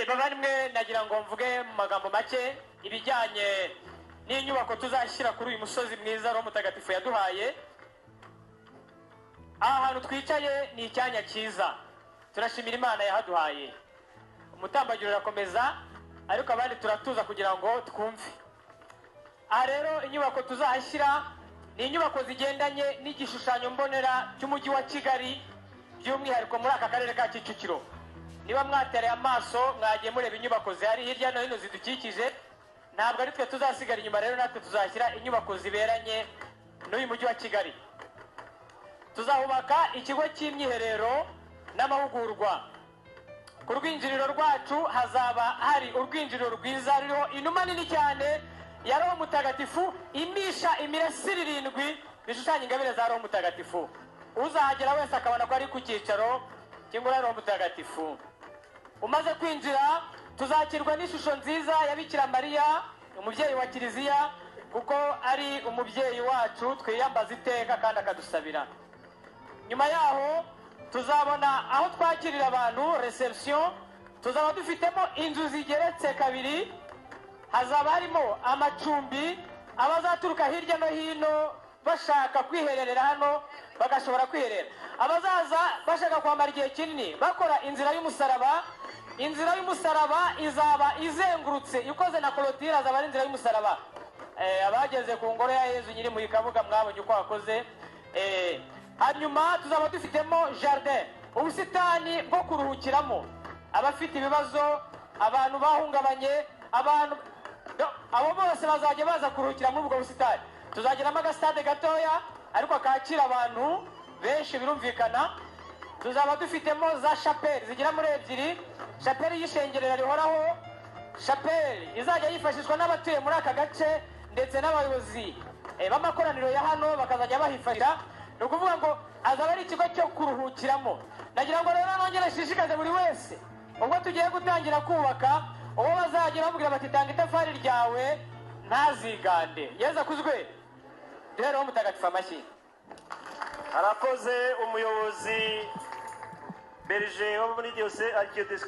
bavandimwe nagira ngo mvuge mu magambo make ibijyanye n'inyubako tuzashyira kuri uyu musozi mwiza Roho Mutagatifu yaduhaye. Aha hantu twicaye ni icyanya cyiza, turashimira Imana yahaduhaye. Umutambagiro urakomeza ariko abandi turatuza kugira ngo twumve. Aha rero inyubako tuzahashyira ni inyubako zigendanye n'igishushanyo mbonera cy'umujyi wa Kigali, by'umwihariko muri aka karere ka Kicukiro. Niba mwatereye amaso mwagiye mureba inyubako zihari hirya no hino zidukikije, ntabwo ari twe tuzasigara inyuma. Rero natwe tuzashyira inyubako ziberanye n'uyu mujyi wa Kigali. Tuzahubaka ikigo cy'imyiherero n'amahugurwa. Ku rwinjiriro rwacu hazaba hari urwinjiriro rwiza ruriho inuma nini cyane ya Roho Mutagatifu imisha imirasire 7 bishushanya ingabire za Roho Mutagatifu. Uzahagera wese akabona ko ari ku cyicaro cy'ingoro Roho Mutagatifu. Umaze kwinjira tuzakirwa n'ishusho nziza ya Bikira Mariya, umubyeyi wa Kiliziya, kuko ari umubyeyi wacu twiyambaza iteka kandi akadusabira. Nyuma yaho tuzabona aho twakirira abantu, reception. Tuzaba dufitemo inzu zigeretse 2, hazaba harimo amacumbi. Abazaturuka hirya no hino bashaka kwihererera hano bagashobora kwiherera. Abazaza bashaka kwambara igihe kinini bakora inzira y'umusaraba. Inzira y'umusaraba izaba izengurutse ikoze na clôture, azaba ari inzira y'umusaraba. Abageze ku ngoro ya Yezu nyiri mu Kabuga mwabonye uko akoze. Hanyuma tuzaba dufitemo jardin, ubusitani bwo kuruhukiramo. Abafite ibibazo, abantu bahungabanye, abantu abo bose bazajya baza kuruhukira muri ubwo busitani. Tuzagiramo agastade gatoya ariko akakira abantu benshi birumvikana. Tuzaba dufitemo za chapelle zigira muri 2, chapelle y'ishengerera rihoraho, chapelle izajya yifashishwa n'abatuye muri aka gace ndetse n'abayobozi b'amakoraniro ya hano bakazajya bahifashisha. Ni ukuvuga ngo azaba ari ikigo cyo kuruhukiramo. Nagira ngo rero nongere shishikaze buri wese ubwo tugiye gutangira kubaka, uwo bazagera bamubwira bati tanga itafari ryawe ntazigande. Yeza kuzwe rero Mutagatifu amashyi. Arakoze umuyobozi Berger wo muri Diocese Archidiocese